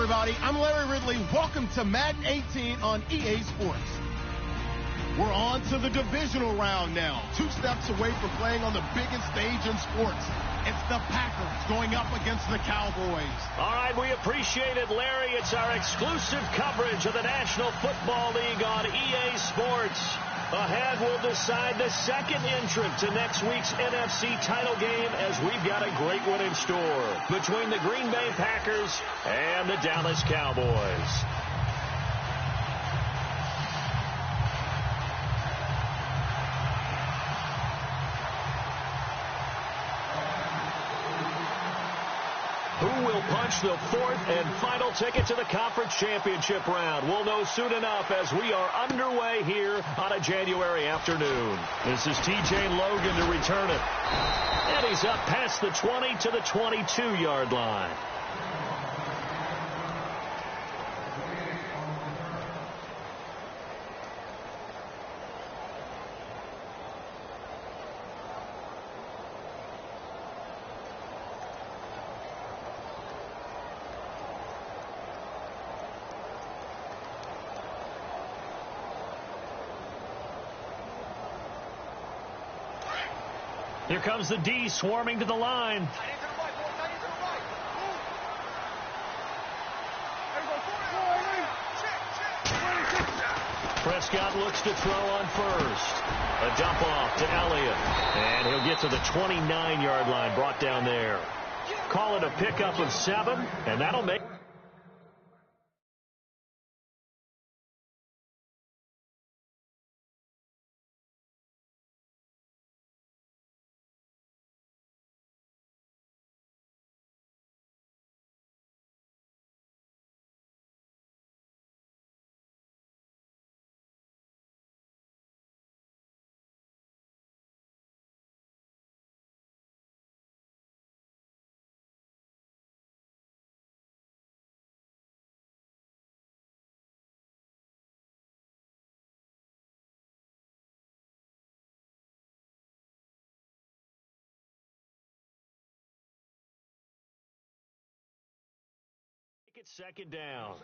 everybody. I'm Larry Ridley. Welcome to Madden 18 on EA Sports. We're on to the divisional round now. 2 steps away from playing on the biggest stage in sports. It's the Packers going up against the Cowboys. All right, we appreciate it, Larry. It's our exclusive coverage of the National Football League on EA Sports. Ahead, we'll decide the second entrant to next week's NFC title game as we've got a great one in store between the Green Bay Packers and the Dallas Cowboys. Who will punch the fourth and final ticket to the conference championship round? We'll know soon enough as we are underway here on a January afternoon. This is TJ Logan to return it. And he's up past the 20 to the 22-yard line. Here comes the D swarming to the line. Prescott looks to throw on first. A dump off to Elliott. And he'll get to the 29-yard line, brought down there. Call it a pickup of 7, and that'll make... It's second down.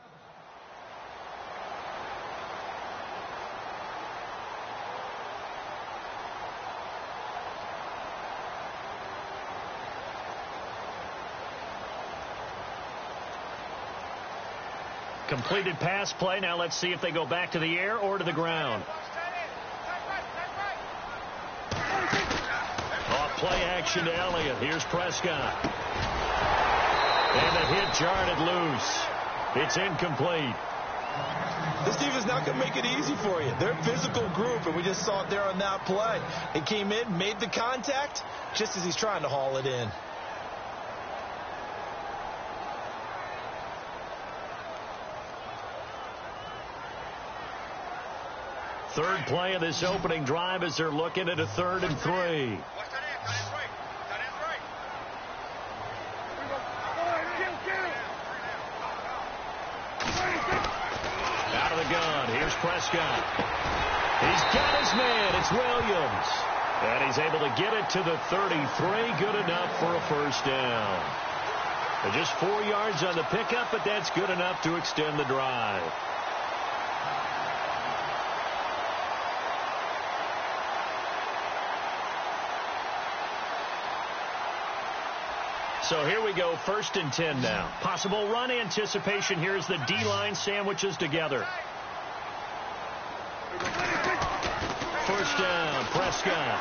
Completed pass play. Now let's see if they go back to the air or to the ground. Off play action to Elliott. Here's Prescott. And the hit jarred it loose. It's incomplete. This defense not going to make it easy for you. They're a physical group, and we just saw it there on that play. It came in, made the contact, just as he's trying to haul it in. Third play of this opening drive as they're looking at a 3rd and 3. Out of the gun. Here's Prescott. He's got his man. It's Williams. And he's able to get it to the 33. Good enough for a first down. Just 4 yards on the pickup, but that's good enough to extend the drive. So here we go, 1st and 10 now. Possible run anticipation here as the D-line sandwiches together. First down, Prescott.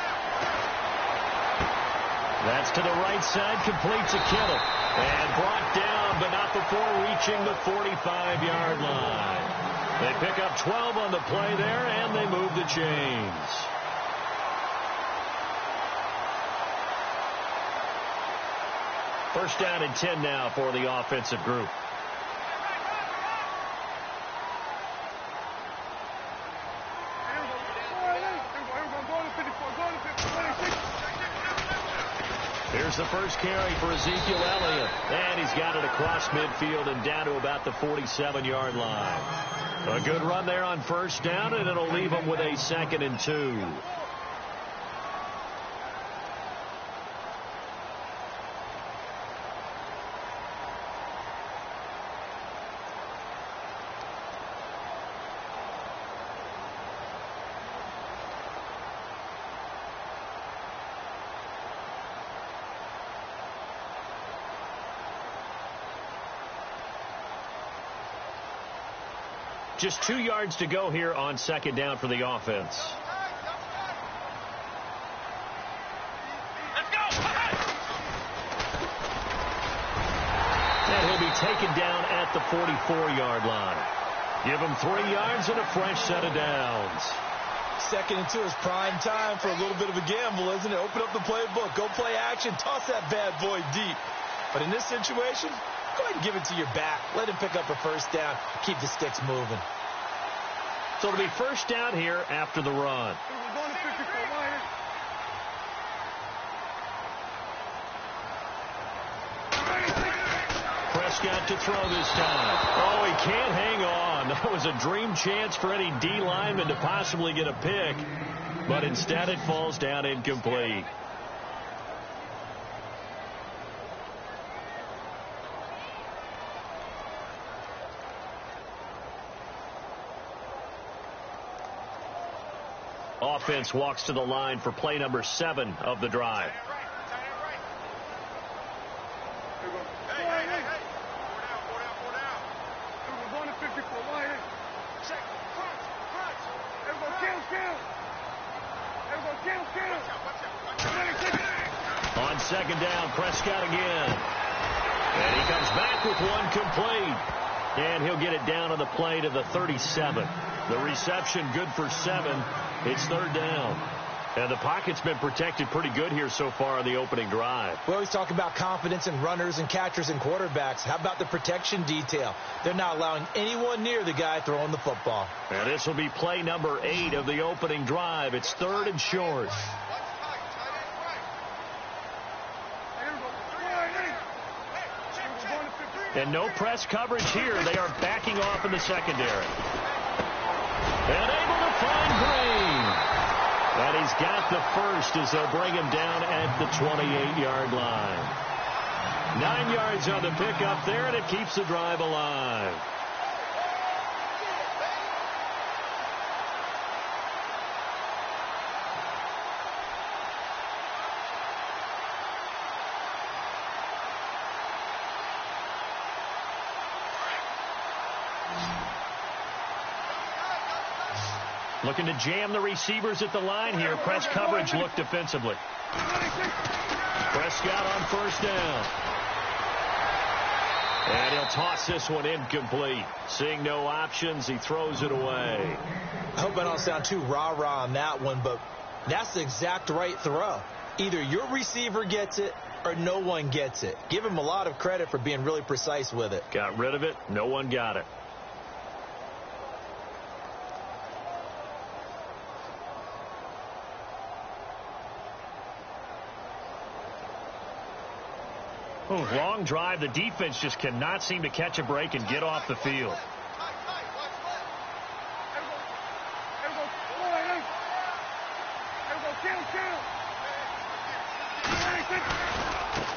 That's to the right side, complete to Kittle. And brought down, but not before reaching the 45-yard line. They pick up 12 on the play there, and they move the chains. First down and 10 now for the offensive group. Here's the first carry for Ezekiel Elliott. And he's got it across midfield and down to about the 47-yard line. A good run there on first down, and it'll leave him with a 2nd and 2. Just 2 yards to go here on second down for the offense. And he'll be taken down at the 44-yard line. Give him 3 yards and a fresh set of downs. 2nd and 2 is prime time for a little bit of a gamble, isn't it? Open up the playbook. Go play action. Toss that bad boy deep. But in this situation, go ahead and give it to your back. Let him pick up a first down. Keep the sticks moving. So it'll be first down here after the run. Prescott to throw this time. Oh, he can't hang on. That was a dream chance for any D lineman to possibly get a pick. But instead it falls down incomplete. Offense walks to the line for play number 7 of the drive. On second down, Prescott again. And he comes back with one complete. And he'll get it down on the play to the 37. The reception good for 7. It's third down. And the pocket's been protected pretty good here so far on the opening drive. We always talk about confidence in runners and catchers and quarterbacks. How about the protection detail? They're not allowing anyone near the guy throwing the football. And this will be play number 8 of the opening drive. It's third and short. And no press coverage here. They are backing off in the secondary. And able to find Green. And he's got the first as they'll bring him down at the 28-yard line. 9 yards on the pickup there, and it keeps the drive alive. Looking to jam the receivers at the line here. Press coverage look defensively. Prescott on first down. And he'll toss this one incomplete. Seeing no options, he throws it away. I hope I don't sound too rah-rah on that one, but that's the exact right throw. Either your receiver gets it or no one gets it. Give him a lot of credit for being really precise with it. Got rid of it. No one got it. Long drive. The defense just cannot seem to catch a break and get off the field.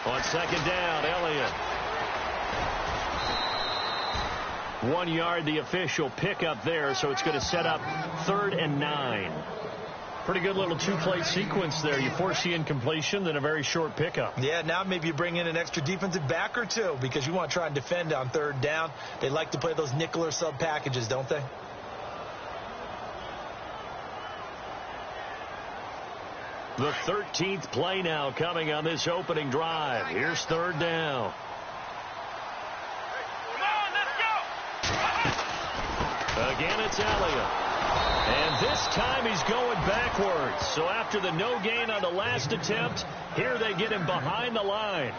On second down, Elliott. 1 yard, the official pickup there, so it's going to set up 3rd and 9. Pretty good little two-play sequence there. You force the incompletion, then a very short pickup. Yeah, now maybe you bring in an extra defensive back or two because you want to try and defend on 3rd down. They like to play those nickel or sub packages, don't they? The 13th play now coming on this opening drive. Here's 3rd down. Again, it's Elliott. And this time he's going backwards. So after the no gain on the last attempt, here they get him behind the line.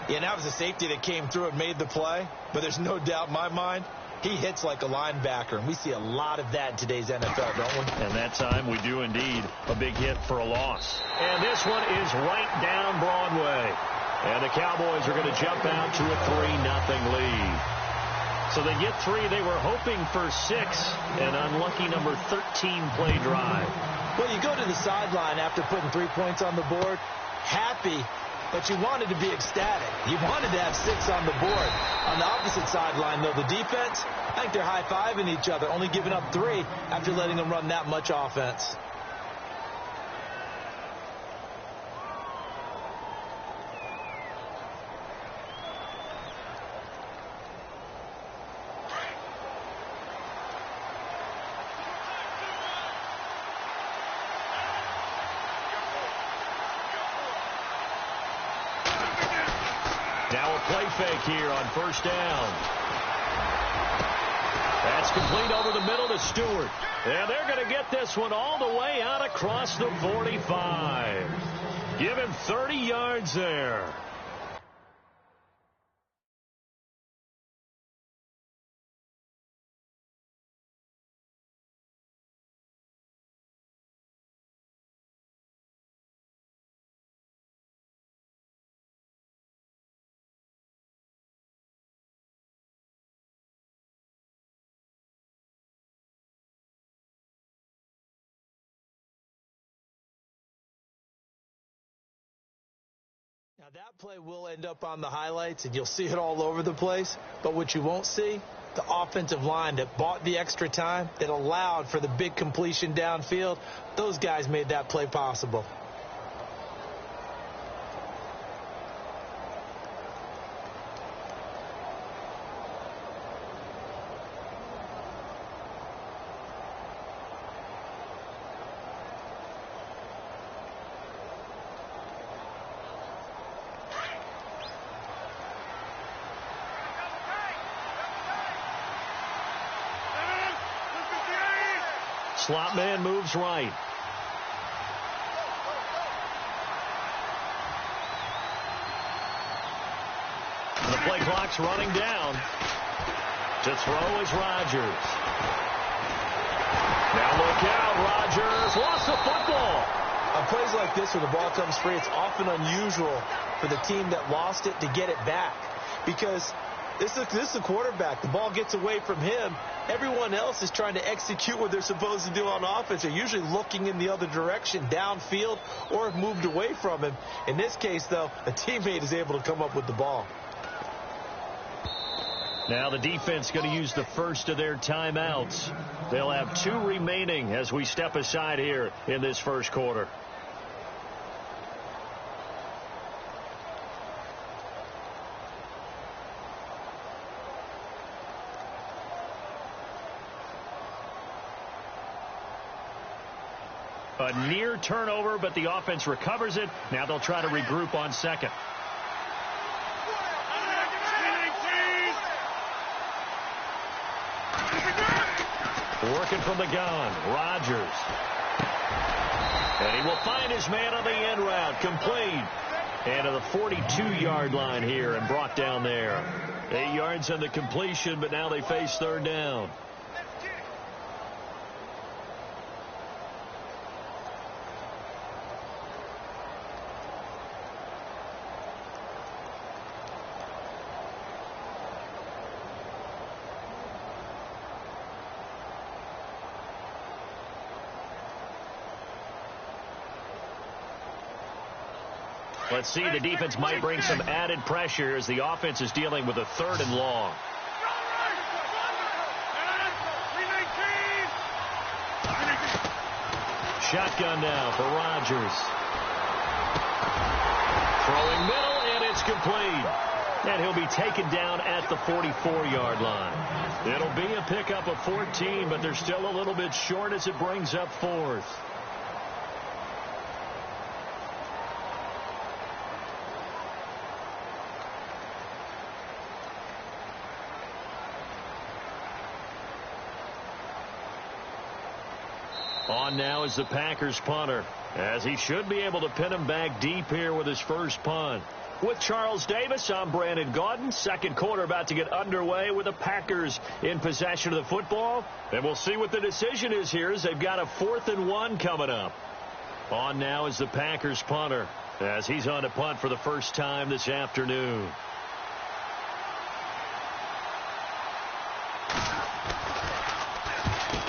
Yeah, that was a safety that came through and made the play. But there's no doubt in my mind, he hits like a linebacker. And we see a lot of that in today's NFL, don't we? And that time we do indeed. A big hit for a loss. And this one is right down Broadway. And the Cowboys are going to jump out to a 3-0 lead. So they get 3. They were hoping for 6. An unlucky number 13 play drive. Well, you go to the sideline after putting 3 points on the board, happy, but you wanted to be ecstatic. You wanted to have 6 on the board. On the opposite sideline, though, the defense, I think they're high-fiving each other, only giving up 3 after letting them run that much offense. Now a play fake here on first down. That's complete over the middle to Stewart. And they're going to get this one all the way out across the 45. Give him 30 yards there. Now, that play will end up on the highlights, and you'll see it all over the place. But what you won't see, the offensive line that bought the extra time, that allowed for the big completion downfield, those guys made that play possible. Slot man moves right. The play clock's running down. To throw is Rodgers. Now look out, Rodgers lost the football. On plays like this where the ball comes free, it's often unusual for the team that lost it to get it back. Because this is a quarterback. The ball gets away from him. Everyone else is trying to execute what they're supposed to do on offense. They're usually looking in the other direction, downfield, or have moved away from him. In this case, though, a teammate is able to come up with the ball. Now the defense going to use the first of their timeouts. They'll have 2 remaining as we step aside here in this first quarter. A near turnover, but the offense recovers it. Now they'll try to regroup on second. Working from the gun, Rodgers. And he will find his man on the end route, complete. And to the 42-yard line here and brought down there. 8 yards on the completion, but now they face third down. Let's see, the defense might bring some added pressure as the offense is dealing with a 3rd and long. Shotgun now for Rodgers. Throwing middle, and it's complete. And he'll be taken down at the 44-yard line. It'll be a pickup of 14, but they're still a little bit short as it brings up 4th. On now is the Packers punter, as he should be able to pin him back deep here with his first punt. With Charles Davis, I'm Brandon Gaudin. Second quarter about to get underway with the Packers in possession of the football. And we'll see what the decision is here as they've got a 4th and 1 coming up. On now is the Packers punter, as he's on to punt for the first time this afternoon.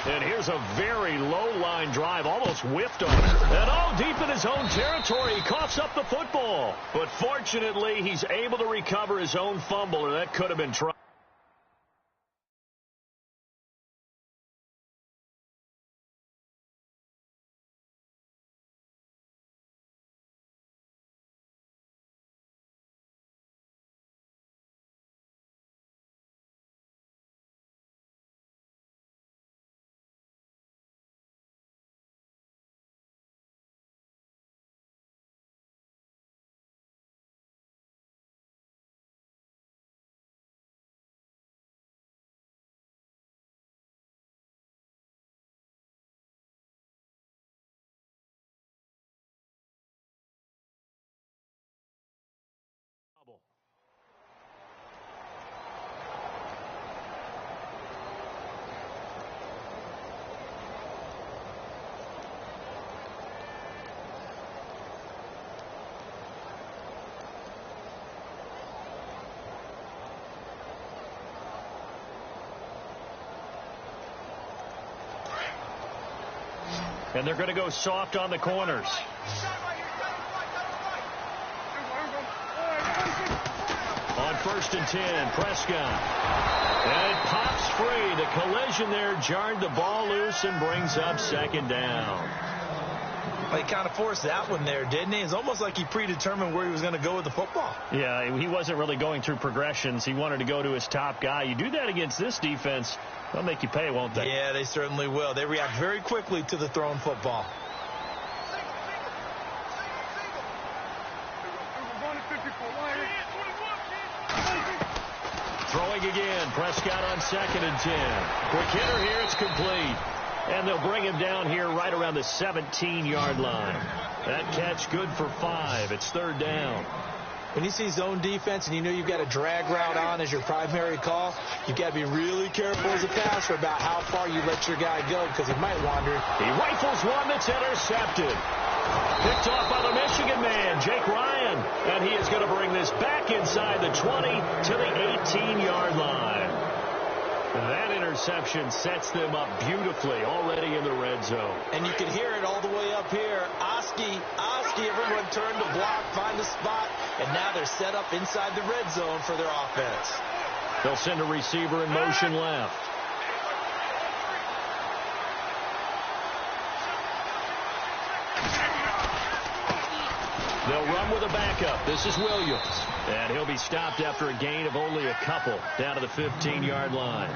And here's a very low-line drive, almost whiffed on it. And oh, deep in his own territory, he coughs up the football. But fortunately, he's able to recover his own fumble, or that could have been trouble. And they're going to go soft on the corners. On 1st and 10, Prescott. And it pops free. The collision there jarred the ball loose and brings up 2nd down. Well, he kind of forced that one there, didn't he? It's almost like he predetermined where he was going to go with the football. Yeah, he wasn't really going through progressions. He wanted to go to his top guy. You do that against this defense, they'll make you pay, won't they? Yeah, they certainly will. They react very quickly to the thrown football. Throwing again. Prescott on 2nd and 10. Quick hitter here. It's complete. And they'll bring him down here right around the 17-yard line. That catch good for 5. It's 3rd down. When you see zone defense and you know you've got a drag route on as your primary call, you've got to be really careful as a passer about how far you let your guy go because he might wander. He rifles one that's intercepted. Picked off by the Michigan man, Jake Ryan. And he is going to bring this back inside the 20 to the 18-yard line. That interception sets them up beautifully already in the red zone. And you can hear it all the way up here. Oski, everyone turned to block, find a spot, and now they're set up inside the red zone for their offense. They'll send a receiver in motion left. They'll run with a backup. This is Williams. And he'll be stopped after a gain of only a couple down to the 15-yard line.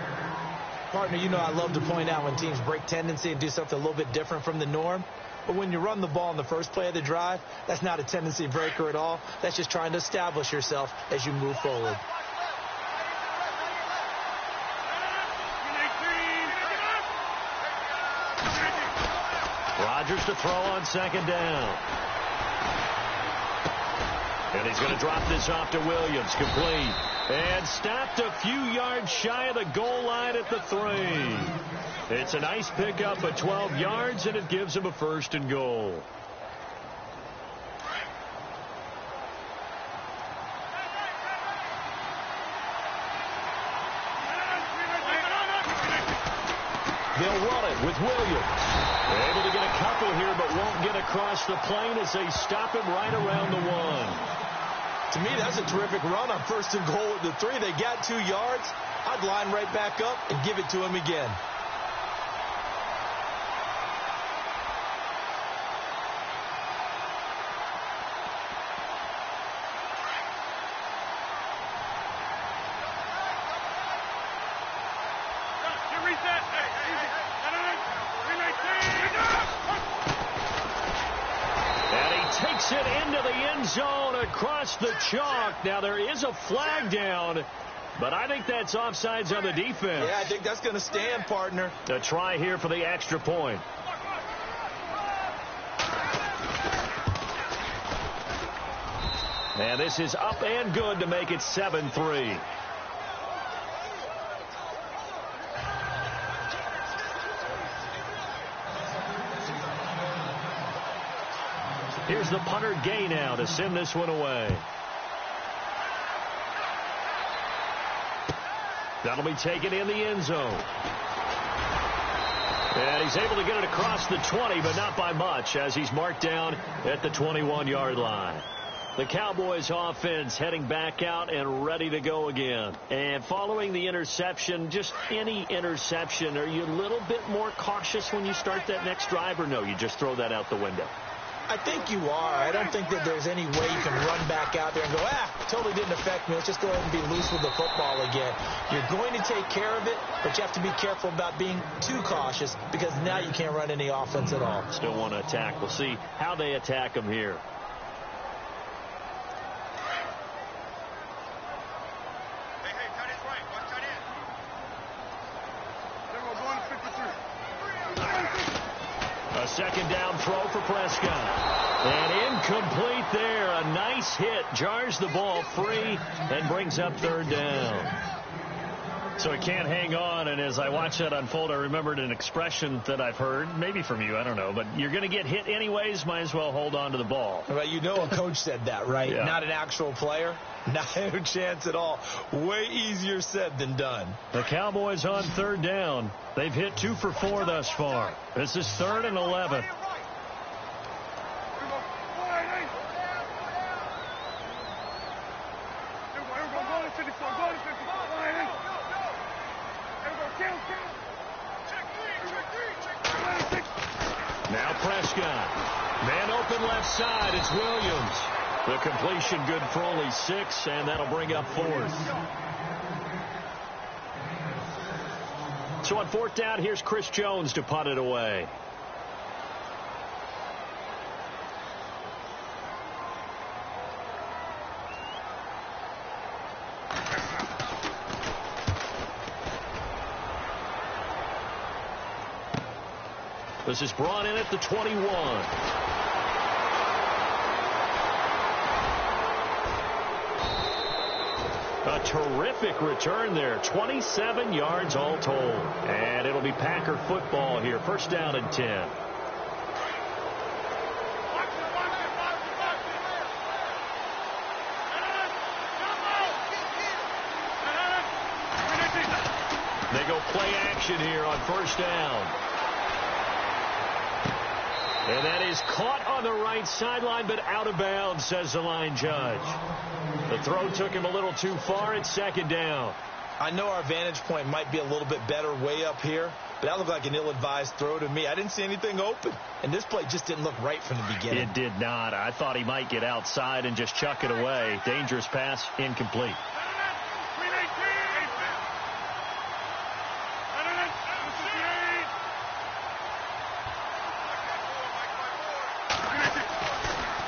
Partner, you know I love to point out when teams break tendency and do something a little bit different from the norm. But when you run the ball in the first play of the drive, that's not a tendency breaker at all. That's just trying to establish yourself as you move forward. Rodgers to throw on 2nd down. And he's going to drop this off to Williams. Complete. And stopped a few yards shy of the goal line at the 3. It's a nice pickup of 12 yards, and it gives him a 1st and goal. They'll run it with Williams. Able to get a couple here, but won't get across the plane as they stop him right around the 1. To me, that's a terrific run on 1st and goal at the 3. They got 2 yards. I'd line right back up and give it to him again. Takes it into the end zone across the chalk. Now there is a flag down, but I think that's offsides on the defense. Yeah, I think that's going to stand, partner. A try here for the extra point. And this is up and good to make it 7-3. Here's the punter Gay now to send this one away. That'll be taken in the end zone. And he's able to get it across the 20, but not by much, as he's marked down at the 21-yard line. The Cowboys offense heading back out and ready to go again. And following the interception, just any interception, are you a little bit more cautious when you start that next drive, or no, you just throw that out the window? I think you are. I don't think that there's any way you can run back out there and go, totally didn't affect me. Let's just go ahead and be loose with the football again. You're going to take care of it, but you have to be careful about being too cautious because now you can't run any offense at all. Still want to attack. We'll see how they attack them here. A 2nd down throw for Prescott. And incomplete there. A nice hit. Jars the ball free and brings up 3rd down. So he can't hang on, and as I watched that unfold, I remembered an expression that I've heard, maybe from you, I don't know, but you're going to get hit anyways, might as well hold on to the ball. Well, you know a coach said that, right? Yeah. Not an actual player. Not a chance at all. Way easier said than done. The Cowboys on third down. They've hit 2 for 4 thus far. This is 3rd and 11. Now Prescott. Man open left side. It's Williams. The completion good for only 6, and that'll bring up 4th. So on 4th down, here's Chris Jones to punt it away. This is brought in at the 21. A terrific return there. 27 yards all told. And it'll be Packer football here. 1st down and 10. They go play action here on 1st down. And that is caught on the right sideline, but out of bounds, says the line judge. The throw took him a little too far. It's 2nd down. I know our vantage point might be a little bit better way up here, but that looked like an ill-advised throw to me. I didn't see anything open, and this play just didn't look right from the beginning. It did not. I thought he might get outside and just chuck it away. Dangerous pass, incomplete.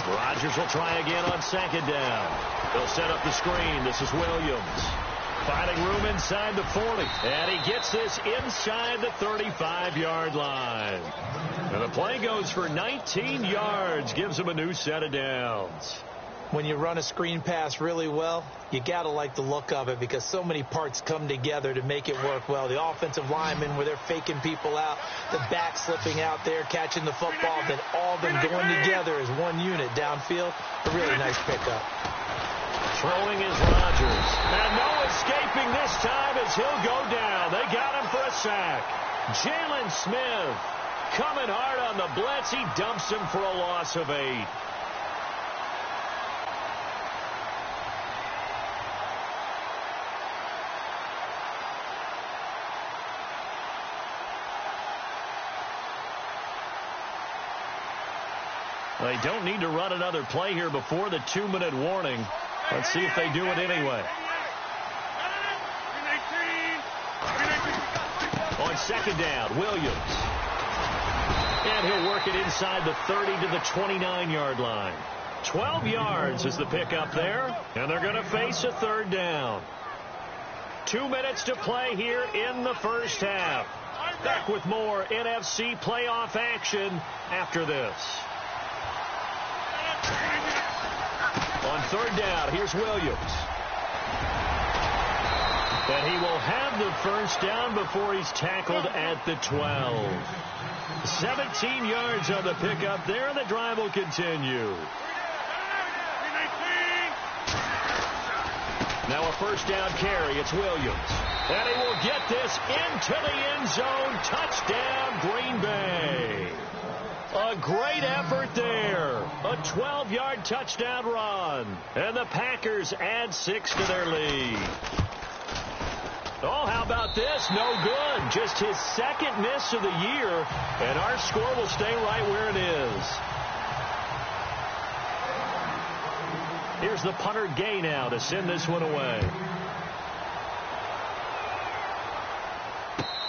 Rodgers will try again on 2nd down. They'll set up the screen. This is Williams. Finding room inside the 40. And he gets this inside the 35-yard line. And the play goes for 19 yards. Gives him a new set of downs. When you run a screen pass really well, you got to like the look of it because so many parts come together to make it work well. The offensive linemen where they're faking people out, the back slipping out there, catching the football, then all of them going together as one unit downfield. A really nice pickup. Throwing is Rodgers. And no escaping this time as he'll go down. They got him for a sack. Jalen Smith coming hard on the blitz. He dumps him for a loss of 8. They don't need to run another play here before the 2-minute warning. Let's see if they do it anyway. On 2nd down, Williams. And he'll work it inside the 30 to the 29-yard line. 12 yards is the pickup there. And they're going to face a 3rd down. 2 minutes to play here in the 1st half. Back with more NFC playoff action after this. On 3rd down, here's Williams. And he will have the 1st down before he's tackled at the 12. 17 yards on the pickup there, and the drive will continue. Now a 1st down carry. It's Williams. And he will get this into the end zone. Touchdown, Green Bay. A great effort there. A 12-yard touchdown run. And the Packers add 6 to their lead. Oh, how about this? No good. Just his 2nd miss of the year. And our score will stay right where it is. Here's the punter Gay now to send this one away.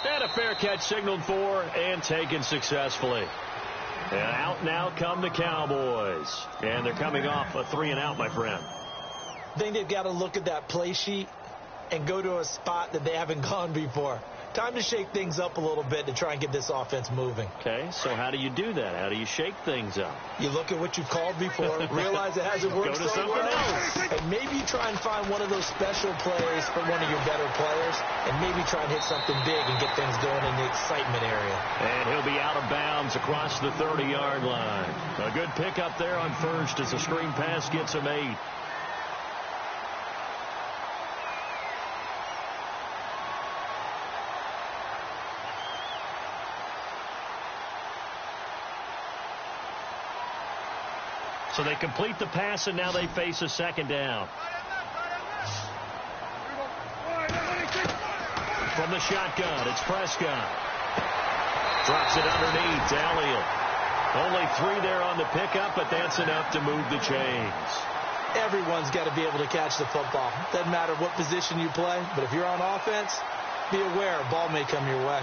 And a fair catch signaled for and taken successfully. And out now come the Cowboys. And they're coming off a 3-and-out, my friend. I think they've got to look at that play sheet and go to a spot that they haven't gone before. Time to shake things up a little bit to try and get this offense moving. Okay, so how do you do that? How do you shake things up? You look at what you've called before, realize it hasn't worked Go to something else. and maybe you try and find one of those special plays for one of your better players, and maybe try and hit something big and get things going in the excitement area. And he'll be out of bounds across the 30-yard line. A good pickup there on first as a screen pass gets him 8. So they complete the pass, and now they face a second down. From the shotgun, it's Prescott. Drops it underneath to Elliott. Only 3 there on the pickup, but that's enough to move the chains. Everyone's got to be able to catch the football. Doesn't matter what position you play, but if you're on offense, be aware a ball may come your way.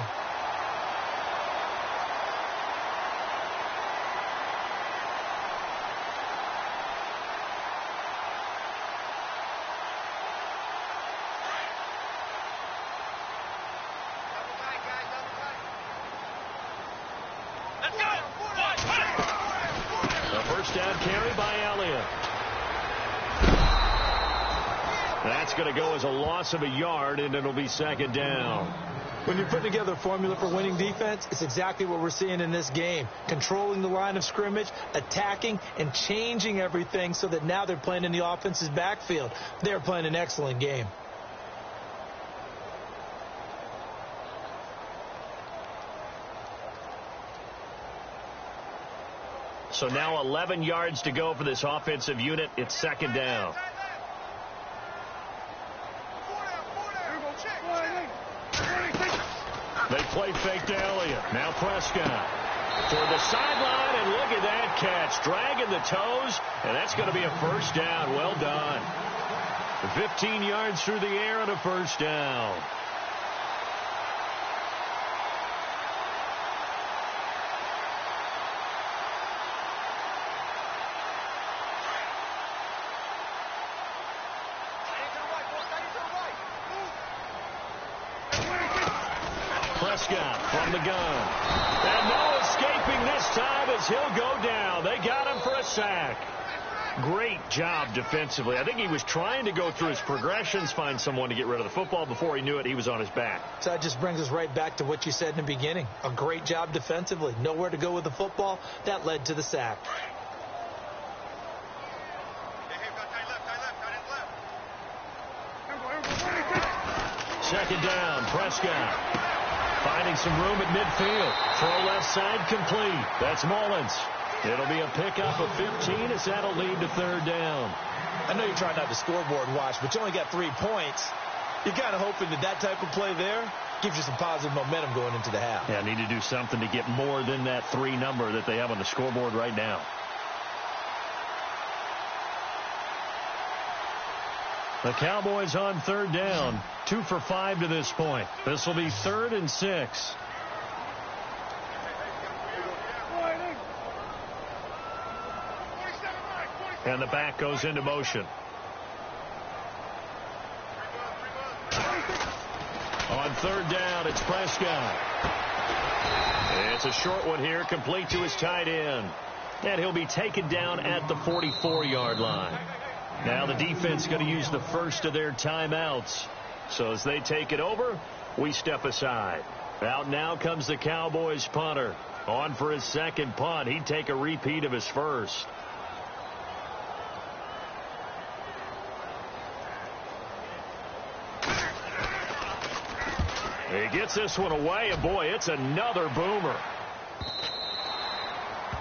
Down carry by Elliott. That's going to go as a loss of a yard, and it'll be second down. When you put together a formula for winning defense, it's exactly what we're seeing in this game. Controlling the line of scrimmage, attacking, and changing everything so that now they're playing in the offense's backfield. They're playing an excellent game. So now 11 yards to go for this offensive unit. It's second down. They play fake to Elliott. Now Prescott toward the sideline, and look at that catch. Dragging the toes, and that's going to be a first down. Well done. 15 yards through the air and a first down. Prescott from the gun. And no escaping this time as he'll go down. They got him for a sack. Great job defensively. I think he was trying to go through his progressions, find someone to get rid of the football. Before he knew it, he was on his back. So that just brings us right back to what you said in the beginning. A great job defensively. Nowhere to go with the football. That led to the sack. Second down, Prescott. Finding some room at midfield. Throw left side complete. That's Mullins. It'll be a pickup of 15 as that'll lead to third down. I know you're trying not to scoreboard watch, but you only got 3 points. You're kind of hoping that that type of play there gives you some positive momentum going into the half. Yeah, need to do something to get more than that 3 number that they have on the scoreboard right now. The Cowboys on third down. 2 for 5 to this point. This will be 3rd and 6. And the back goes into motion. On third down, it's Prescott. It's a short one here, complete to his tight end. And he'll be taken down at the 44-yard line. Now the defense going to use the first of their timeouts. So as they take it over, we step aside. Out now comes the Cowboys punter. On for his second punt. He'd take a repeat of his first. He gets this one away, and boy, it's another boomer.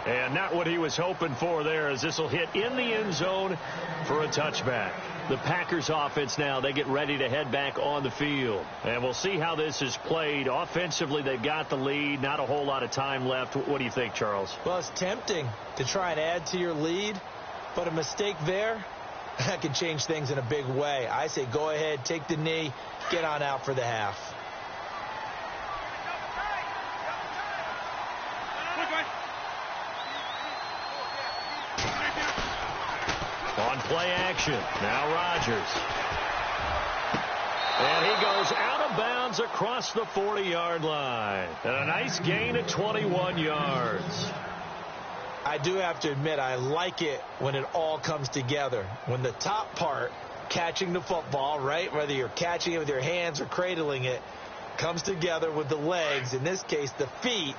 And not what he was hoping for there, as this will hit in the end zone for a touchback. The Packers offense now, they get ready to head back on the field. And we'll see how this is played. Offensively, they've got the lead. Not a whole lot of time left. What do you think, Charles? Well, it's tempting to try and add to your lead, but a mistake there, that can change things in a big way. I say go ahead, take the knee, get on out for the half. On play action, now Rodgers. bounds across the 40-yard line. And a nice gain at 21 yards. I do have to admit, I like it when it all comes together. When the top part, catching the football, right, whether you're catching it with your hands or cradling it, comes together with the legs. In this case, the feet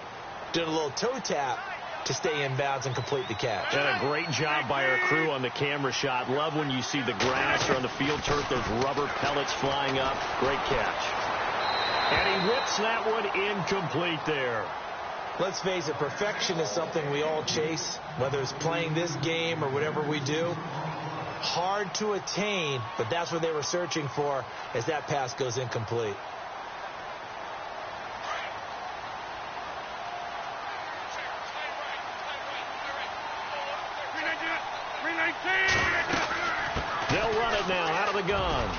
did a little toe tap to stay in bounds and complete the catch. And a great job by our crew on the camera shot. Love when you see the grass or on the field turf, those rubber pellets flying up. Great catch. And he whips that one incomplete there. Let's face it, perfection is something we all chase, whether it's playing this game or whatever we do. Hard to attain, but that's what they were searching for as that pass goes incomplete. They'll run it now out of the gun.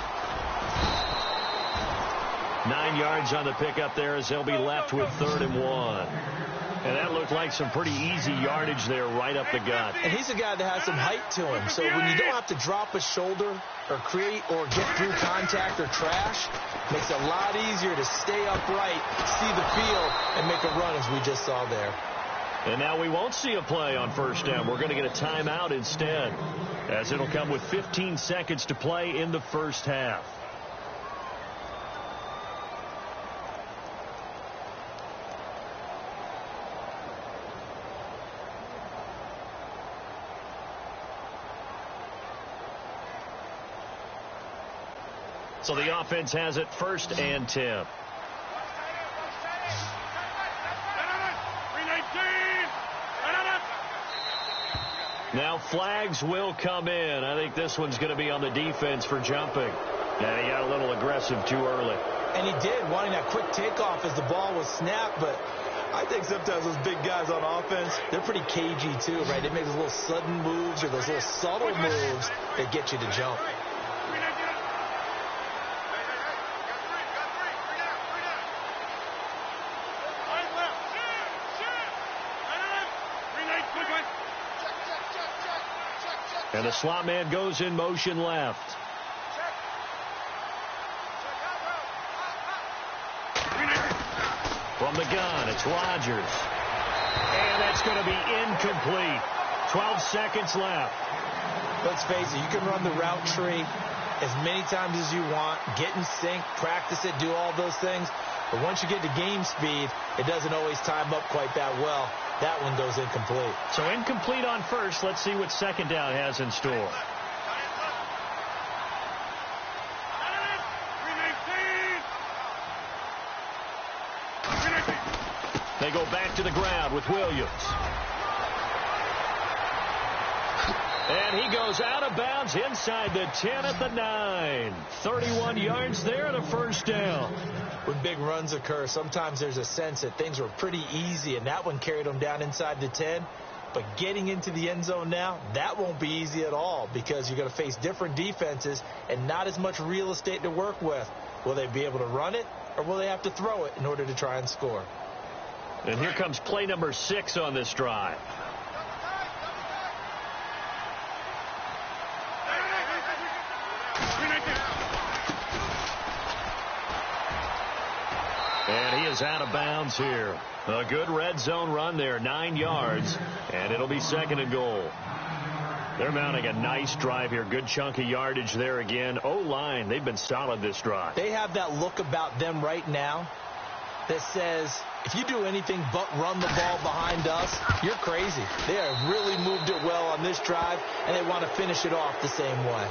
9 yards on the pickup there as they'll be left with 3rd and 1. And that looked like some pretty easy yardage there right up the gut. And he's a guy that has some height to him. So when you don't have to drop a shoulder or create or get through contact or trash, it makes it a lot easier to stay upright, see the field, and make a run as we just saw there. And now we won't see a play on 1st down. We're going to get a timeout instead, as it'll come with 15 seconds to play in the 1st half. So the offense has it 1st and 10. Now flags will come in. I think this one's going to be on the defense for jumping. Yeah, he got a little aggressive too early. And he did, wanting that quick takeoff as the ball was snapped. But I think sometimes those big guys on offense, they're pretty cagey too, right? They make those little sudden moves or those little subtle moves that get you to jump. And the slot man goes in motion left. From the gun, it's Rodgers. And that's going to be incomplete. 12 seconds left. Let's face it, you can run the route tree as many times as you want, get in sync, practice it, do all those things. But once you get to game speed, it doesn't always time up quite that well. That one goes incomplete. So incomplete on 1st. Let's see what 2nd down has in store. They go back to the ground with Williams. And he goes out of bounds inside the 10 at the 9. 31 yards there and a 1st down. When big runs occur, sometimes there's a sense that things were pretty easy, and that one carried them down inside the 10. But getting into the end zone now, that won't be easy at all because you're going to face different defenses and not as much real estate to work with. Will they be able to run it, or will they have to throw it in order to try and score? And here comes play number 6 on this drive. And he is out of bounds here. A good red zone run there, 9 yards, and it'll be 2nd and goal. They're mounting a nice drive here. Good chunk of yardage there again. O-line, they've been solid this drive. They have that look about them right now that says, if you do anything but run the ball behind us, you're crazy. They have really moved it well on this drive, and they want to finish it off the same way.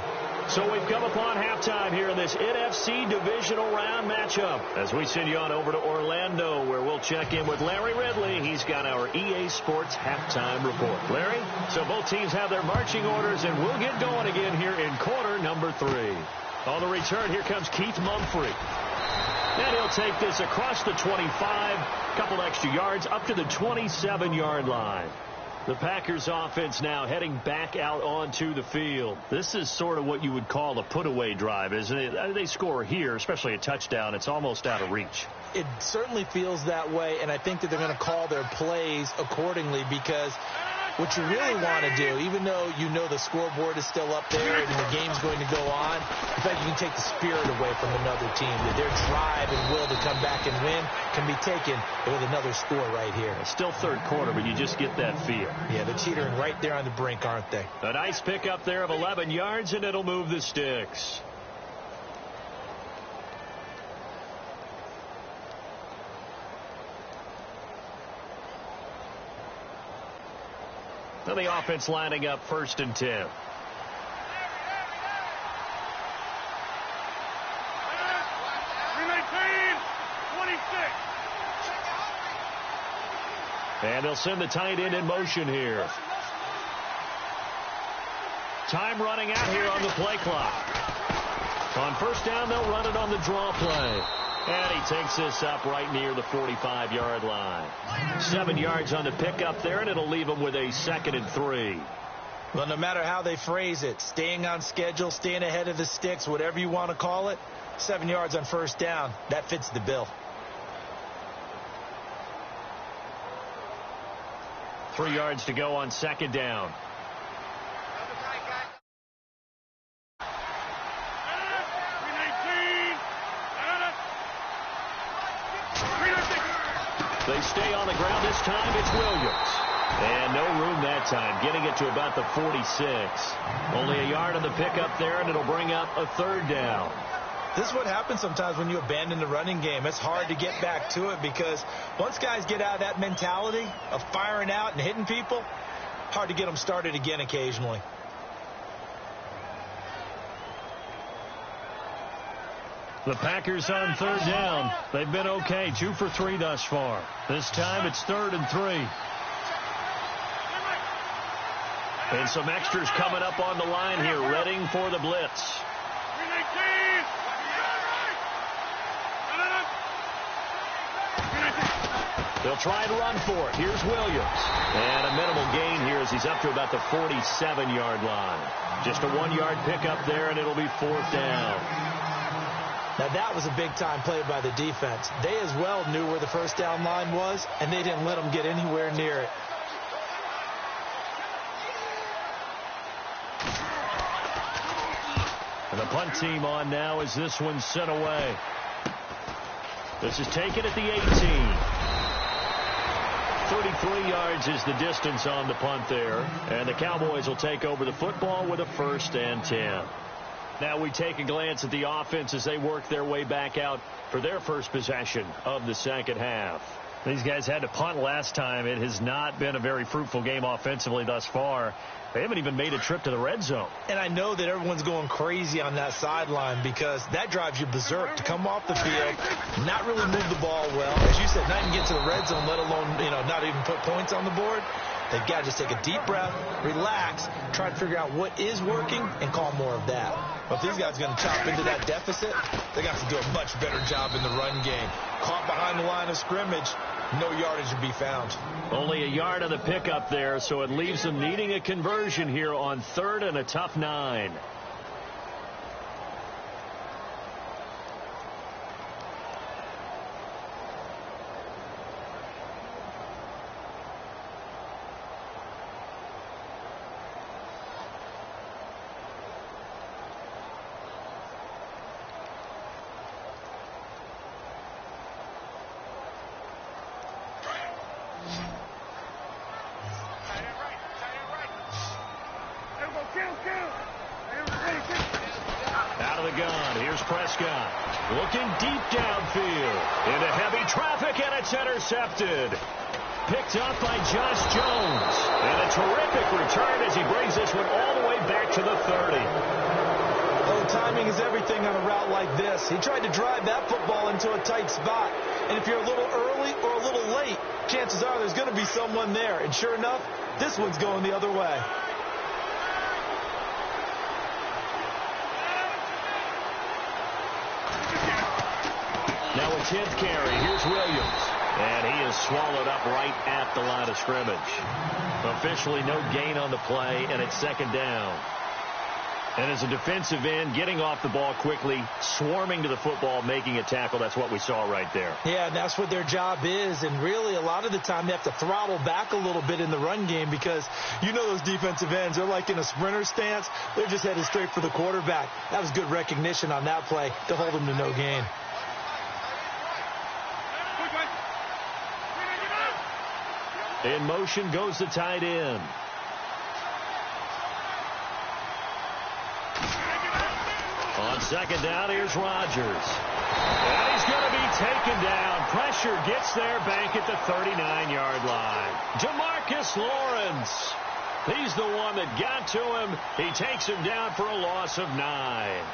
So we've come upon halftime here in this NFC Divisional Round matchup as we send you on over to Orlando, where we'll check in with Larry Ridley. He's got our EA Sports halftime report. Larry, so both teams have their marching orders, and we'll get going again here in quarter number 3. On the return, here comes Keith Mumphrey. And he'll take this across the 25, couple extra yards, up to the 27-yard line. The Packers offense now heading back out onto the field. This is sort of what you would call a put-away drive, isn't it? They score here, especially a touchdown. It's almost out of reach. It certainly feels that way, and I think that they're going to call their plays accordingly because What you really want to do, even though you know the scoreboard is still up there and the game's going to go on, in fact, you can take the spirit away from another team. That their drive and will to come back and win can be taken with another score right here. It's still third quarter, but you just get that feel. Yeah, they're teetering right there on the brink, aren't they? A nice pickup there of 11 yards, and it'll move the sticks. Now the offense lining up 1st and 10. And they'll send the tight end in motion here. Time running out here on the play clock. On 1st down, they'll run it on the draw play. And he takes this up right near the 45-yard line. 7 yards on the pickup there, and it'll leave him with a 2nd and 3. Well, no matter how they phrase it, staying on schedule, staying ahead of the sticks, whatever you want to call it, 7 yards on 1st down, that fits the bill. 3 yards to go on 2nd down. They stay on the ground this time. It's Williams. And no room that time. Getting it to about the 46. Only a yard on the pickup there, and it'll bring up a 3rd down. This is what happens sometimes when you abandon the running game. It's hard to get back to it because once guys get out of that mentality of firing out and hitting people, hard to get them started again occasionally. The Packers on 3rd down. They've been okay. 2 for 3 thus far. This time it's 3rd and 3. And some extras coming up on the line here, readying for the blitz. They'll try and run for it. Here's Williams. And a minimal gain here as he's up to about the 47-yard line. Just a 1-yard pickup there, and it'll be 4th down. Now, that was a big-time play by the defense. They as well knew where the 1st down line was, and they didn't let them get anywhere near it. And the punt team on now as this one's sent away. This is taken at the 18. 33 yards is the distance on the punt there. And the Cowboys will take over the football with a 1st and 10. Now we take a glance at the offense as they work their way back out for their first possession of the 2nd half. These guys had to punt last time. It has not been a very fruitful game offensively thus far. They haven't even made a trip to the red zone. And I know that everyone's going crazy on that sideline because that drives you berserk to come off the field, not really move the ball well. As you said, not even get to the red zone, let alone, not even put points on the board. They've got to just take a deep breath, relax, try to figure out what is working, and call more of that. But if these guys are going to chop into that deficit, they got to do a much better job in the run game. Caught behind the line of scrimmage, no yardage to be found. Only a yard on the pickup there, so it leaves them needing a conversion here on 3rd and a tough 9. Out of the gun, here's Prescott. Looking deep downfield. Into heavy traffic, and it's intercepted. Picked up by Josh Jones. And a terrific return as he brings this one all the way back to the 30. Oh, timing is everything on a route like this. He tried to drive that football into a tight spot. And if you're a little early or a little late, chances are there's going to be someone there. And sure enough, this one's going the other way. Now a 10th carry. Here's Williams. And he is swallowed up right at the line of scrimmage. Officially no gain on the play, and it's 2nd down. And as a defensive end, getting off the ball quickly, swarming to the football, making a tackle, that's what we saw right there. Yeah, and that's what their job is. And really, a lot of the time, they have to throttle back a little bit in the run game because you know those defensive ends, they're like in a sprinter stance. They're just headed straight for the quarterback. That was good recognition on that play to hold them to no gain. In motion goes the tight end. On second down, here's Rodgers. And he's going to be taken down. Pressure gets there, Bank at the 39-yard line. Demarcus Lawrence. He's the one that got to him. He takes him down for a loss of 9.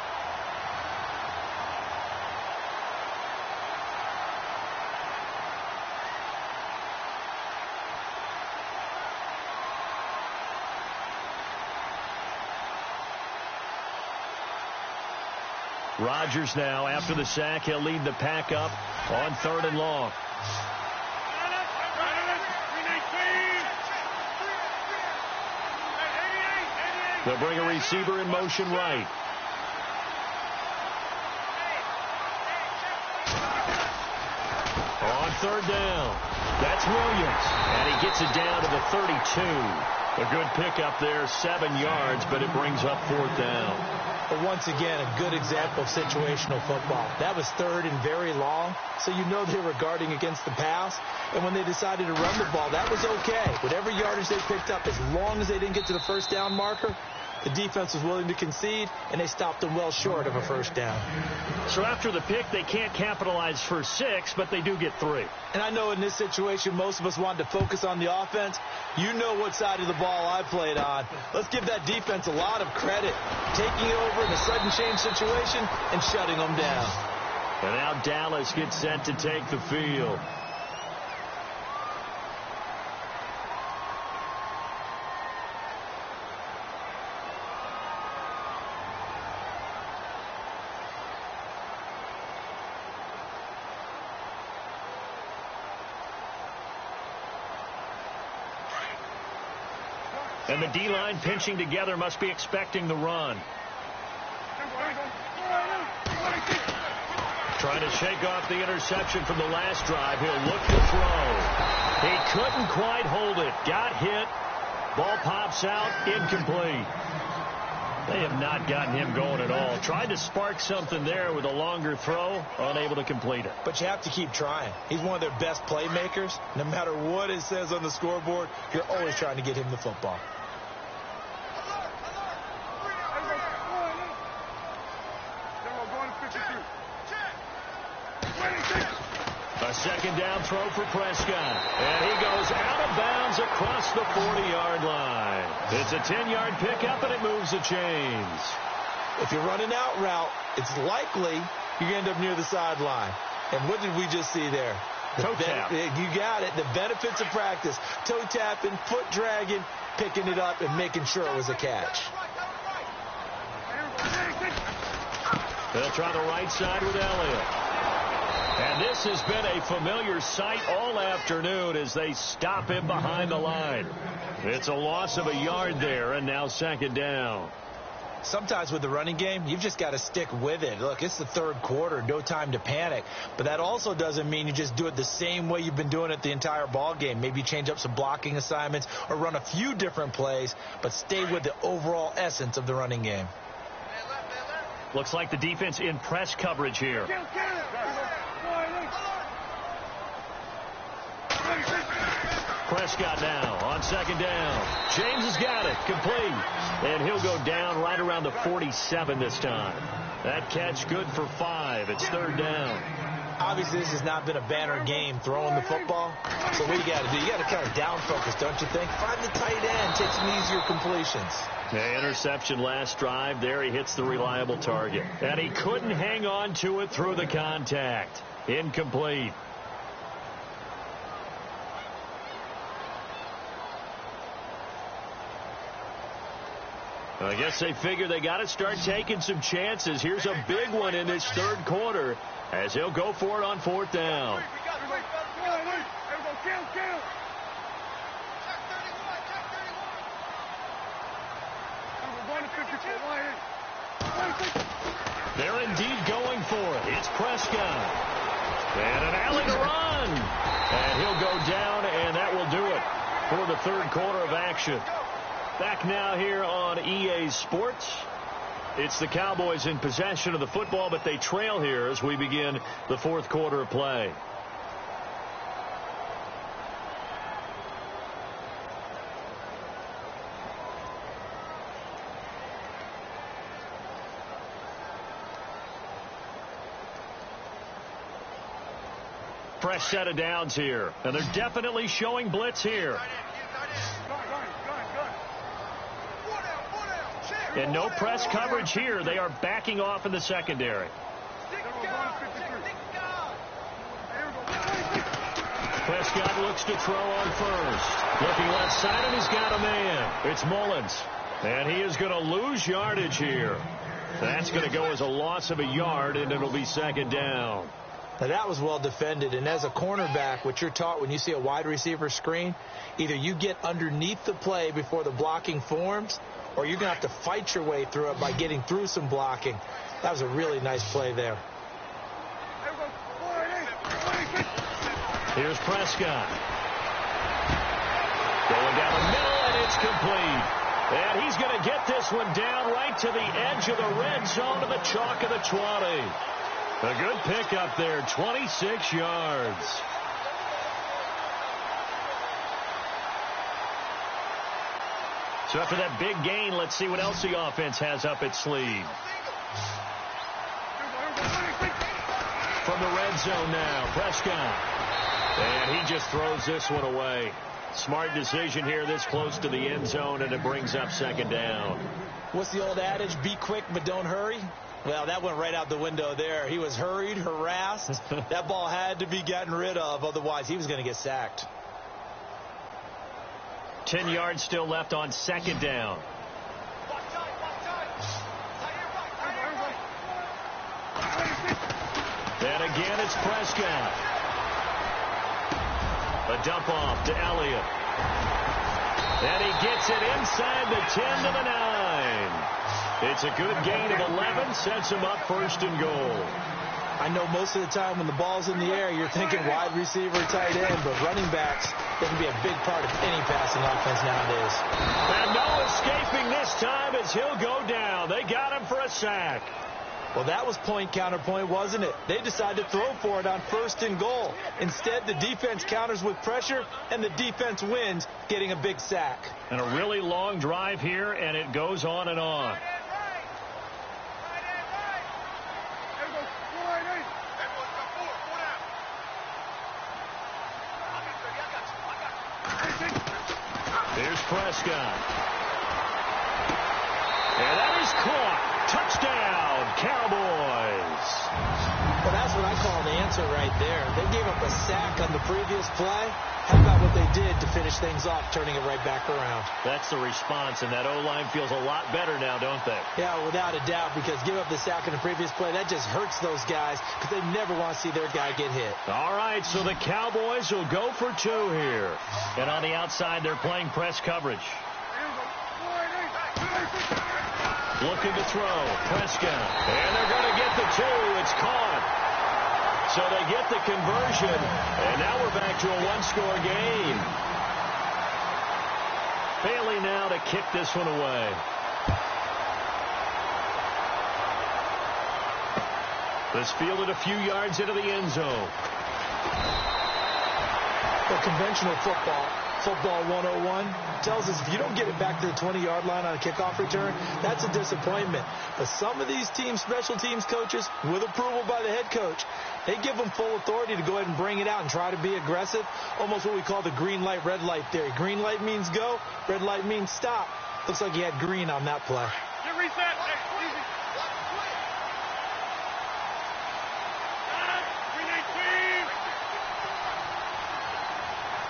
Rodgers now, after the sack, he'll lead the pack up on 3rd and long. They'll bring a receiver in motion right. On 3rd down, that's Williams. And he gets it down to the 32. A good pickup there, 7 yards, but it brings up 4th down. But once again, a good example of situational football. That was 3rd and very long, so you know they were guarding against the pass. And when they decided to run the ball, that was okay. Whatever yardage they picked up, as long as they didn't get to the 1st down marker, the defense was willing to concede, and they stopped them well short of a 1st down. So after the pick, they can't capitalize for 6, but they do get 3. And I know in this situation, most of us wanted to focus on the offense. You know what side of the ball I played on. Let's give that defense a lot of credit, taking it over in a sudden change situation and shutting them down. And now Dallas gets set to take the field. And the D-line pinching together must be expecting the run. Trying to shake off the interception from the last drive. He'll look to throw. He couldn't quite hold it. Got hit. Ball pops out. Incomplete. They have not gotten him going at all. Tried to spark something there with a longer throw. Unable to complete it. But you have to keep trying. He's one of their best playmakers. No matter what it says on the scoreboard, you're always trying to get him the football. A second down throw for Prescott. And he goes out of bounds across the 40-yard line. It's a 10-yard pickup, and it moves the chains. If you're running out route, it's likely you're going to end up near the sideline. And what did we just see there? Toe tap. You got it. The benefits of practice. Toe tapping, foot dragging, picking it up, and making sure it was a catch. They'll try the right side with Elliott. And this has been a familiar sight all afternoon as they stop him behind the line. It's a loss of a yard there, and now second down. Sometimes with the running game, you've just got to stick with it. Look, it's the 3rd quarter, no time to panic. But that also doesn't mean you just do it the same way you've been doing it the entire ball game. Maybe change up some blocking assignments or run a few different plays, but stay with the overall essence of the running game. Looks like the defense in press coverage here. Prescott now on second down. James has got it. Complete. And he'll go down right around the 47 this time. That catch good for 5. It's 3rd down. Obviously, this has not been a banner game throwing the football. So what you got to do, you got to kind of down focus, don't you think? Find the tight end. Take some easier completions. The interception last drive. There he hits the reliable target. And he couldn't hang on to it through the contact. Incomplete. I guess they figure they got to start taking some chances. Here's a big one in this 3rd quarter as he'll go for it on 4th down. They're indeed going for it. It's Prescott. And an alley to run. And he'll go down, and that will do it for the third quarter of action. Back now here on EA Sports. It's the Cowboys in possession of the football, but they trail here as we begin the fourth quarter of play. Fresh set of downs here, and they're definitely showing blitz here. And no press coverage here. They are backing off in the secondary. Prescott looks to throw on first. Looking left side, and he's got a man. It's Mullins. And he is going to lose yardage here. That's going to go as a loss of a yard, and it'll be second down. Now, that was well defended, and as a cornerback, what you're taught when you see a wide receiver screen, either you get underneath the play before the blocking forms, or you're going to have to fight your way through it by getting through some blocking. That was a really nice play there. Here's Prescott. Going down the middle, and it's complete. And he's going to get this one down right to the edge of the red zone to the chalk of the 20. A good pickup there, 26 yards. So after that big gain, let's see what else the offense has up its sleeve. From the red zone now, Prescott. And he just throws this one away. Smart decision here this close to the end zone, and it brings up second down. What's the old adage, be quick but don't hurry? Well, that went right out the window there. He was hurried, harassed. That ball had to be gotten rid of, otherwise he was going to get sacked. 10 yards still left on second down. And again, it's Prescott. A dump off to Elliott. And he gets it inside the 10 to the 9. It's a good gain of 11, sets him up first and goal. I know most of the time when the ball's in the air, you're thinking wide receiver, tight end, but running backs, they can be a big part of any passing offense nowadays. And no escaping this time as he'll go down. They got him for a sack. Well, that was point counterpoint, wasn't it? They decided to throw for it on first and goal. Instead, the defense counters with pressure, and the defense wins, getting a big sack. And a really long drive here, and it goes on and on. Here's Prescott. And that is caught. Touchdown, Cowboys. Well, that's what I call an answer right there. They gave up a sack on the previous play. How about what they did to finish things off, turning it right back around? That's the response, and that O-line feels a lot better now, don't they? Yeah, without a doubt, because give up the sack on the previous play, that just hurts those guys because they never want to see their guy get hit. All right, so the Cowboys will go for two here. And on the outside, they're playing press coverage. Looking to throw, Prescott. And they're going to get the two. It's caught. So they get the conversion. And now we're back to a one-score game. Bailey now to kick this one away. This fielded a few yards into the end zone. Well, conventional football 101, tells us if you don't get it back to the 20-yard line on a kickoff return, that's a disappointment. But some of these team special teams coaches, with approval by the head coach, they give them full authority to go ahead and bring it out and try to be aggressive, almost what we call the green light, red light theory. Green light means go, red light means stop. Looks like he had green on that play. Get reset. Hey, easy.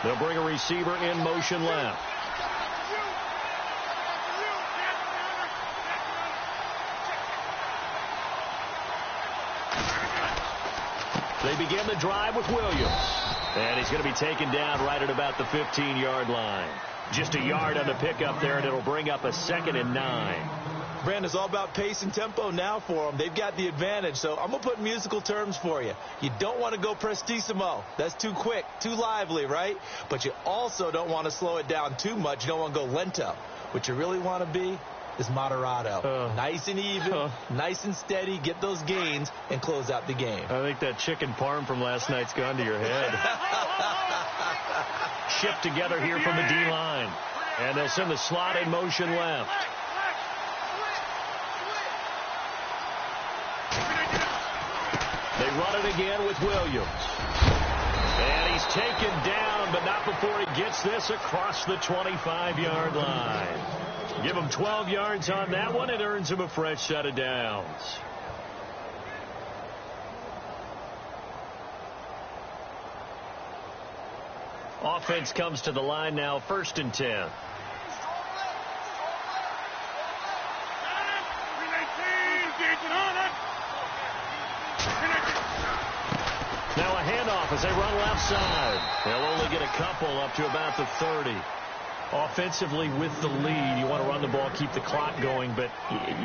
They'll bring a receiver in motion left. They begin the drive with Williams. And he's going to be taken down right at about the 15-yard line. Just a yard on the pickup there, and it'll bring up a 2nd and 9. Brand, is all about pace and tempo now for them. They've got the advantage, so I'm going to put musical terms for you. You don't want to go prestissimo. That's too quick, too lively, right? But you also don't want to slow it down too much. You don't want to go lento. What you really want to be is moderato. Nice and even, nice and steady, get those gains, and close out the game. I think that chicken parm from last night's gone to your head. Shift together here from the D-line. And they'll send the slot in motion left. They run it again with Williams. And he's taken down, but not before he gets this across the 25-yard line. Give him 12 yards on that one. It earns him a fresh set of downs. Offense comes to the line now, 1st and 10. Now a handoff as they run left side. They'll only get a couple up to about the 30. Offensively with the lead, you want to run the ball, keep the clock going, but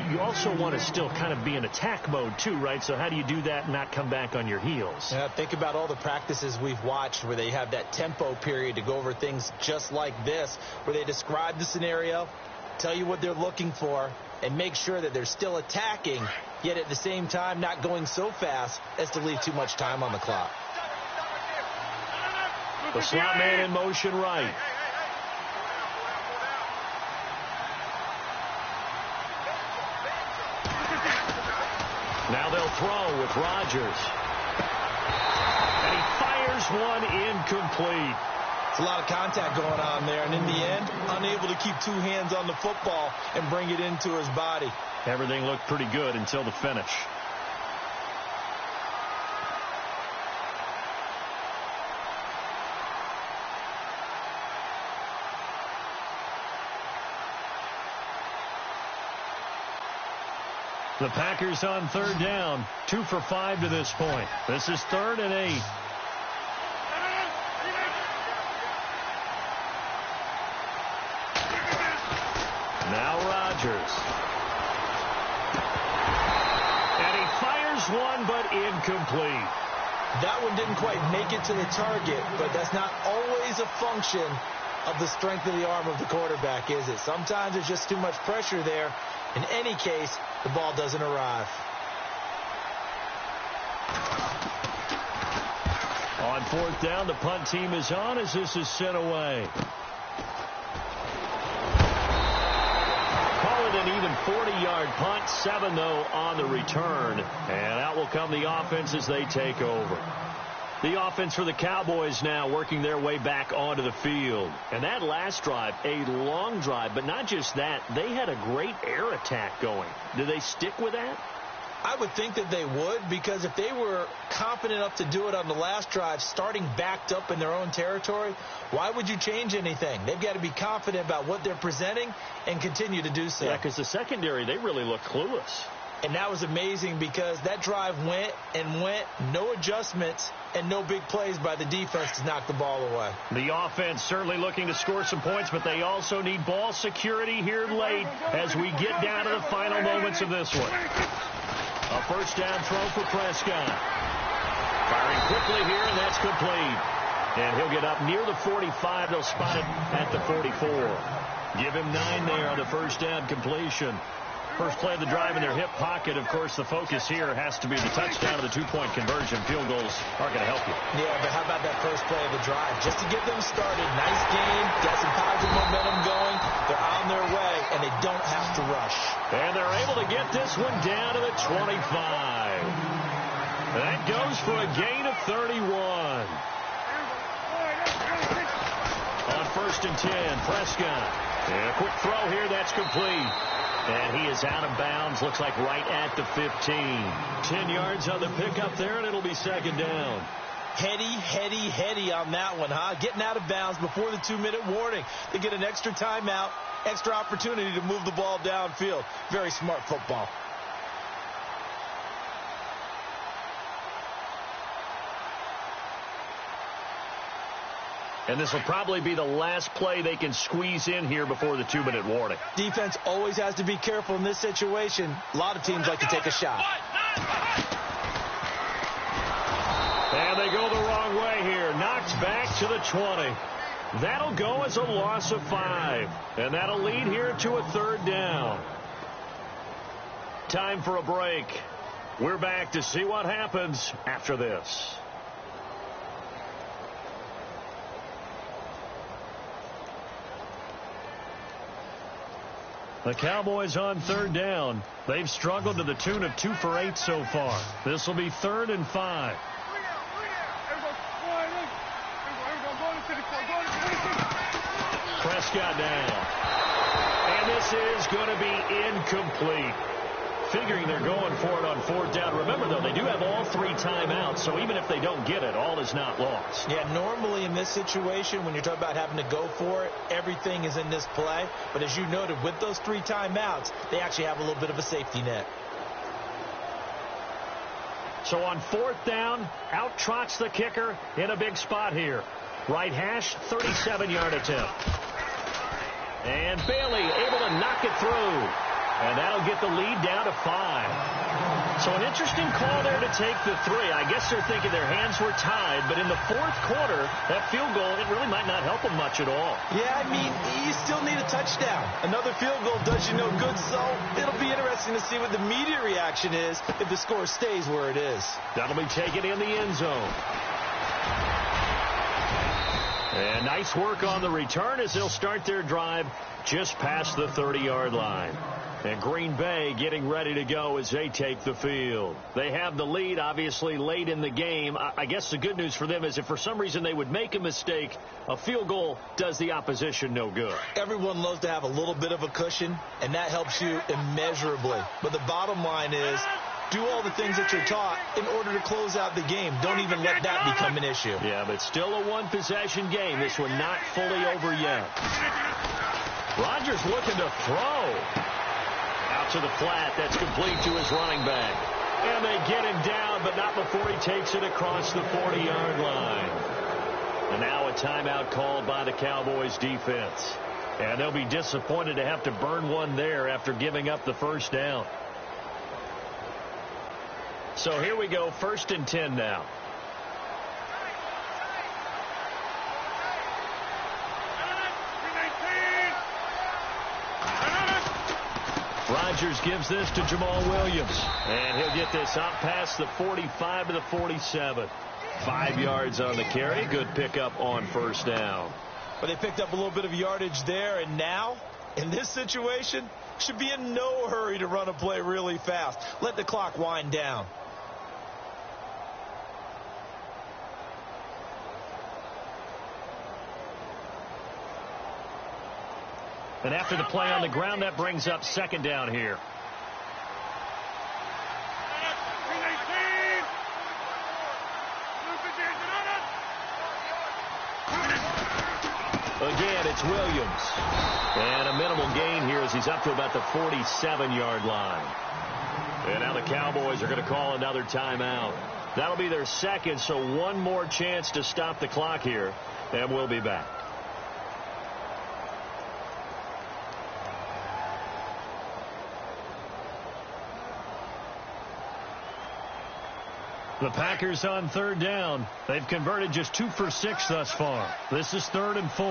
you also want to still kind of be in attack mode too, right? So how do you do that and not come back on your heels? Yeah, think about all the practices we've watched where they have that tempo period to go over things just like this, where they describe the scenario, tell you what they're looking for, and make sure that they're still attacking, yet at the same time not going so fast as to leave too much time on the clock. The slot man in motion right. Now they'll throw with Rodgers. And he fires one incomplete. It's a lot of contact going on there, and in the end, unable to keep two hands on the football and bring it into his body. Everything looked pretty good until the finish. The Packers on 3rd down, 2 for 5 to this point. This is 3rd and 8. Now Rodgers. And he fires one, but incomplete. That one didn't quite make it to the target, but that's not always a function of the strength of the arm of the quarterback, is it? Sometimes there's just too much pressure there. In any case, the ball doesn't arrive. On 4th down, the punt team is on as this is sent away. Call it an even 40-yard punt, 7 though on the return. And out will come the offense as they take over. The offense for the Cowboys now working their way back onto the field. And that last drive, a long drive, but not just that. They had a great air attack going. Do they stick with that? I would think that they would, because if they were confident enough to do it on the last drive, starting backed up in their own territory, why would you change anything? They've got to be confident about what they're presenting and continue to do so. Yeah, because the secondary, they really look clueless. And that was amazing because that drive went and went, no adjustments, and no big plays by the defense to knock the ball away. The offense certainly looking to score some points, but they also need ball security here late as we get down to the final moments of this one. A 1st down throw for Prescott. Firing quickly here, and that's complete. And he'll get up near the 45. They'll spot it at the 44. Give him 9 there on the 1st down completion. First play of the drive in their hip pocket. Of course, the focus here has to be the touchdown of the 2-point conversion. Field goals aren't going to help you. Yeah, but how about that first play of the drive? Just to get them started. Nice game. Got some positive momentum going. They're on their way, and they don't have to rush. And they're able to get this one down to the 25. That goes for a gain of 31. On 1st and 10, Prescott. And a quick throw here. That's complete. And he is out of bounds, looks like right at the 15. 10 yards on the pickup there, and it'll be 2nd down. Heady on that one, huh? Getting out of bounds before the 2-minute warning. They get an extra timeout, extra opportunity to move the ball downfield. Very smart football. And this will probably be the last play they can squeeze in here before the 2-minute warning. Defense always has to be careful in this situation. A lot of teams like to take a shot. And they go the wrong way here. Knocked back to the 20. That'll go as a loss of 5. And that'll lead here to a 3rd down. Time for a break. We're back to see what happens after this. The Cowboys on 3rd down. They've struggled to the tune of 2 for 8 so far. This will be 3rd and 5. Prescott down. And this is going to be incomplete. Figuring they're going for it on 4th down. Remember, though, they do have all 3 timeouts, so even if they don't get it, all is not lost. Yeah, normally in this situation, when you're talking about having to go for it, everything is in this play. But as you noted, with those 3 timeouts, they actually have a little bit of a safety net. So on 4th down, out trots the kicker in a big spot here. Right hash, 37-yard attempt. And Bailey able to knock it through. And that'll get the lead down to 5. So an interesting call there to take the 3. I guess they're thinking their hands were tied, but in the 4th quarter, that field goal, it really might not help them much at all. Yeah, I mean, you still need a touchdown. Another field goal does you no good, so it'll be interesting to see what the media reaction is if the score stays where it is. That'll be taken in the end zone. And nice work on the return as they'll start their drive just past the 30-yard line. And Green Bay getting ready to go as they take the field. They have the lead, obviously, late in the game. I guess the good news for them is if for some reason they would make a mistake, a field goal does the opposition no good. Everyone loves to have a little bit of a cushion, and that helps you immeasurably. But the bottom line is, do all the things that you're taught in order to close out the game. Don't even let that become an issue. Yeah, but still a one-possession game. This one not fully over yet. Rodgers looking to throw. Out to the flat. That's complete to his running back. And they get him down, but not before he takes it across the 40-yard line. And now a timeout called by the Cowboys defense. And they'll be disappointed to have to burn one there after giving up the 1st down. So here we go, 1st and 10 now. Rodgers gives this to Jamal Williams. And he'll get this out past the 45 to the 47. 5 yards on the carry. Good pickup on 1st down. But they picked up a little bit of yardage there, and now, in this situation, should be in no hurry to run a play really fast. Let the clock wind down. And after the play on the ground, that brings up 2nd down here. Again, it's Williams. And a minimal gain here as he's up to about the 47-yard line. And now the Cowboys are going to call another timeout. That'll be their 2nd, so one more chance to stop the clock here. And we'll be back. The Packers on 3rd down. They've converted just 2 for 6 thus far. This is 3rd and 4.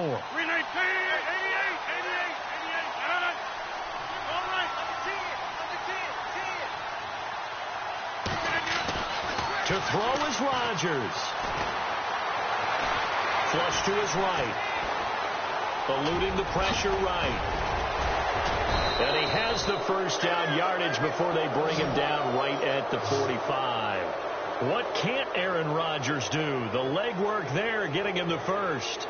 To throw is Rodgers. Flush to his right. Eluding the pressure right. And he has the 1st down yardage before they bring him down right at the 45. What can't Aaron Rodgers do? The legwork there getting him the 1st.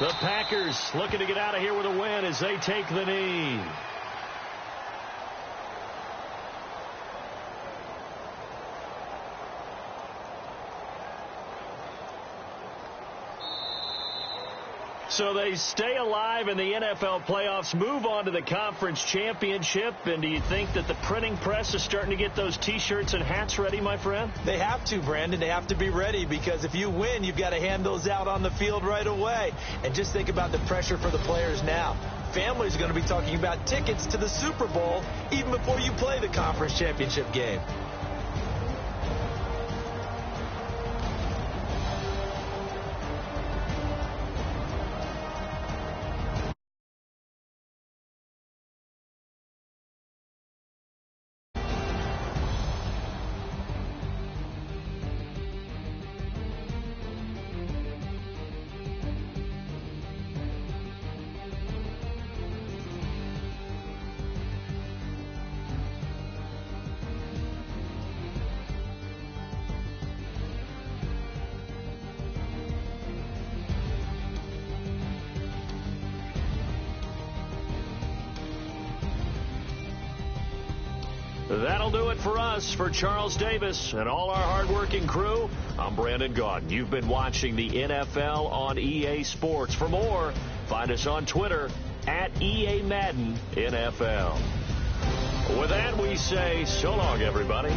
The Packers looking to get out of here with a win as they take the knee. So they stay alive in the NFL playoffs, move on to the conference championship. And do you think that the printing press is starting to get those T-shirts and hats ready, my friend? They have to, Brandon. They have to be ready because if you win, you've got to hand those out on the field right away. And just think about the pressure for the players now. Families are going to be talking about tickets to the Super Bowl even before you play the conference championship game. That'll do it for us. For Charles Davis and all our hardworking crew, I'm Brandon Gaudin. You've been watching the NFL on EA Sports. For more, find us on Twitter at EA Madden NFL. With that, we say so long, everybody.